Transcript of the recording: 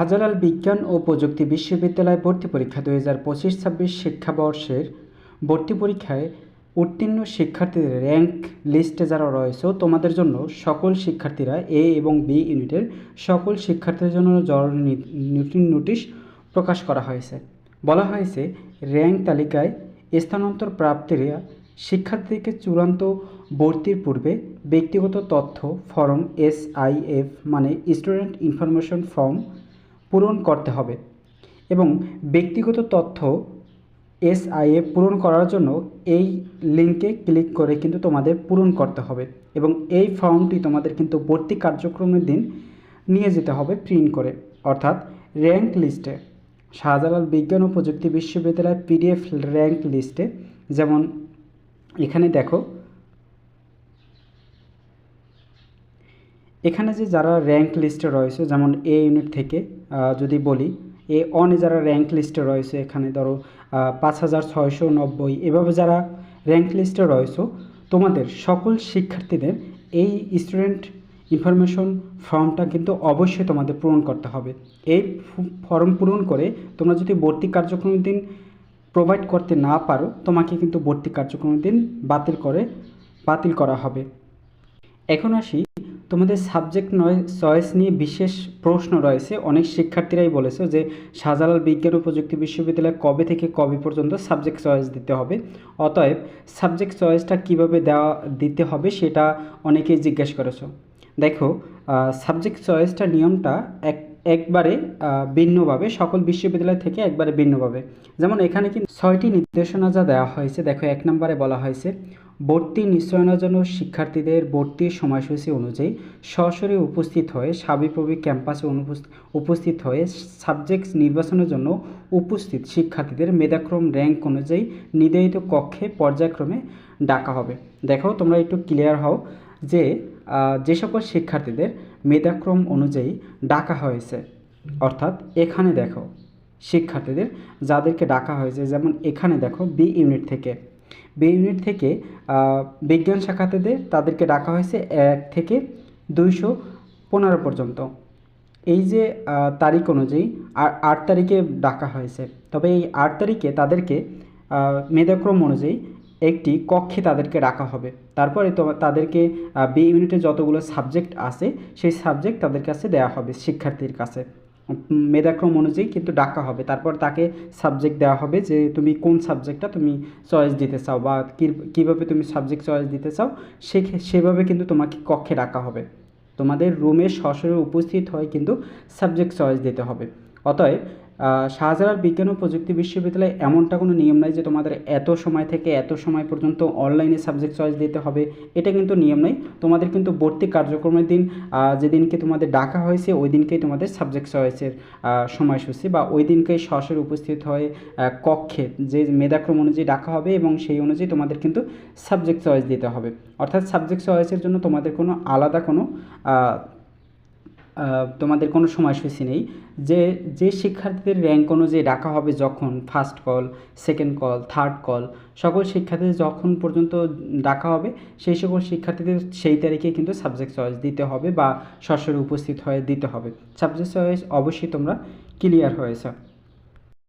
শাহজালাল বিজ্ঞান ও প্রযুক্তি বিশ্ববিদ্যালয় ভর্তি পরীক্ষা 2025-26 শিক্ষাবর্ষের ভর্তি পরীক্ষায় উত্তীর্ণ শিক্ষার্থীদের র্যাঙ্ক লিস্টে যারা রয়েছে তোমাদের জন্য সকল শিক্ষার্থীরা এ এবং বি ইউনিটের সকল শিক্ষার্থীদের জন্য জরুরি নোটিশ প্রকাশ করা হয়েছে। বলা হয়েছে র্যাঙ্ক তালিকায় স্থানান্তর প্রাপ্তিরা শিক্ষার্থীকে চূড়ান্ত ভর্তির পূর্বে ব্যক্তিগত তথ্য ফর্ম SIF মানে স্টুডেন্ট ইনফরমেশন ফর্ম পূরণ করতে হবে এবং ব্যক্তিগত তথ্য SIF পূরণ করার জন্য এই লিঙ্কে ক্লিক করে কিন্তু তোমাদের পূরণ করতে হবে এবং এই ফর্মটি তোমাদের কিন্তু ভর্তি কার্যক্রমের দিন নিয়ে যেতে হবে প্রিন্ট করে। অর্থাৎ র্যাঙ্ক লিস্টে শাহজালাল বিজ্ঞান ও প্রযুক্তি বিশ্ববিদ্যালয় PDF র্যাঙ্ক লিস্টে যেমন এখানে দেখো, এখানে যে যারা র্যাঙ্ক লিস্টে রয়েছে যেমন এ ইউনিট থেকে যদি বলি A1 যারা র্যাঙ্ক লিস্টে রয়েছে এখানে ধরো 5690 এভাবে যারা র্যাঙ্ক লিস্টে রয়েছে তোমাদের সকল শিক্ষার্থীদের এই স্টুডেন্ট ইনফরমেশন ফর্মটা কিন্তু অবশ্যই তোমাদের পূরণ করতে হবে। এই ফর্ম পূরণ করে তোমরা যদি ভর্তি কার্যক্রমের দিন প্রোভাইড করতে না পারো তোমাকে কিন্তু ভর্তি কার্যক্রমের দিন বাতিল করা হবে। এখন আসি তোমাদের সাবজেক্ট চয়েস নিয়ে বিশেষ প্রশ্ন রয়েছে। অনেক শিক্ষার্থীরাই বলেছে যে শাহজালাল বিজ্ঞান ও প্রযুক্তি বিশ্ববিদ্যালয় কবে থেকে কবে পর্যন্ত সাবজেক্ট চয়েস দিতে হবে, অতএব সাবজেক্ট চয়েসটা কীভাবে দিতে হবে সেটা অনেকেই জিজ্ঞেস করেছো। দেখো, সাবজেক্ট চয়েসটা নিয়মটা একবারে ভিন্নভাবে সকল বিশ্ববিদ্যালয় থেকে একবারে ভিন্নভাবে। যেমন এখানে কিন্তু 6টি নির্দেশনা যা দেওয়া হয়েছে। দেখো, 1 নম্বরে বলা হয়েছে ভর্তি নিশ্চয়তার জন্য শিক্ষার্থীদের ভর্তির সময়সূচি অনুযায়ী সরাসরি উপস্থিত হয়ে সাবিপ্রবি ক্যাম্পাসে উপস্থিত হয়ে সাবজেক্ট নির্বাচনের জন্য উপস্থিত শিক্ষার্থীদের মেধাক্রম র্যাঙ্ক অনুযায়ী নির্ধারিত কক্ষে পর্যায়ক্রমে ডাকা হবে। দেখো, তোমরা একটু ক্লিয়ার হও যে সকল শিক্ষার্থীদের মেধাক্রম অনুযায়ী ডাকা হয়েছে, অর্থাৎ এখানে দেখো শিক্ষার্থীদের যাদেরকে ডাকা হয়েছে, যেমন এখানে দেখো বি ইউনিট থেকে বিজ্ঞান শাখাতেদের তাদেরকে ডাকা হয়েছে 1 থেকে 215 পর্যন্ত। এই যে তারিখ অনুযায়ী 8 তারিখে ডাকা হয়েছে, তবে এই 8 তারিখে তাদেরকে মেধাক্রম অনুযায়ী একটি কক্ষে তাদেরকে রাখা হবে। তারপরে তাদেরকে বি ইউনিটে যতগুলো সাবজেক্ট আছে সেই সাবজেক্ট তাদের কাছে দেওয়া হবে, শিক্ষার্থীর কাছে মেধাক্রম অনুযায়ী কিন্তু ডাকা হবে। তারপর তাকে সাবজেক্ট দেওয়া হবে যে তুমি কোন সাবজেক্টটা তুমি চয়েস দিতে চাও বা কীভাবে তুমি সাবজেক্ট চয়েস দিতে চাও সেভাবে কিন্তু তোমাকে কক্ষে ডাকা হবে। তোমাদের রুমে সরাসরি উপস্থিত হয়ে কিন্তু সাবজেক্ট চয়েস দিতে হবে। অতএব শাহজালাল বিজ্ঞান ও প্রযুক্তি বিশ্ববিদ্যালয়ে এমনটা কোনো নিয়ম নাই যে তোমাদের এত সময় থেকে এত সময় পর্যন্ত অনলাইনে সাবজেক্ট চয়েস দিতে হবে, এটা কিন্তু নিয়ম নেই। তোমাদের কিন্তু ভর্তি কার্যক্রমের দিন যেদিনকে তোমাদের ডাকা হয়েছে ওই দিনকেই তোমাদের সাবজেক্ট চয়েসের সময়সূচি বা ওই দিনকেই সরাসরি উপস্থিত হয়ে কক্ষে যে মেধাক্রম অনুযায়ী ডাকা হবে এবং সেই অনুযায়ী তোমাদের কিন্তু সাবজেক্ট চয়েস দিতে হবে। অর্থাৎ সাবজেক্ট চয়েসের জন্য তোমাদের কোনো আলাদা কোনো সময়সূচি নেই। যে শিক্ষার্থীদের র্যাঙ্ক অনুযায়ী ডাকা হবে, যখন first call, second call, third call সকল শিক্ষার্থীদের যখন পর্যন্ত ডাকা হবে সেই সকল শিক্ষার্থীদের সেই তারিখে কিন্তু সাবজেক্ট চয়েস দিতে হবে বা সরাসরি উপস্থিত হয়ে দিতে হবে। সাবজেক্ট চয়েস অবশ্যই তোমরা ক্লিয়ার হয়েছে।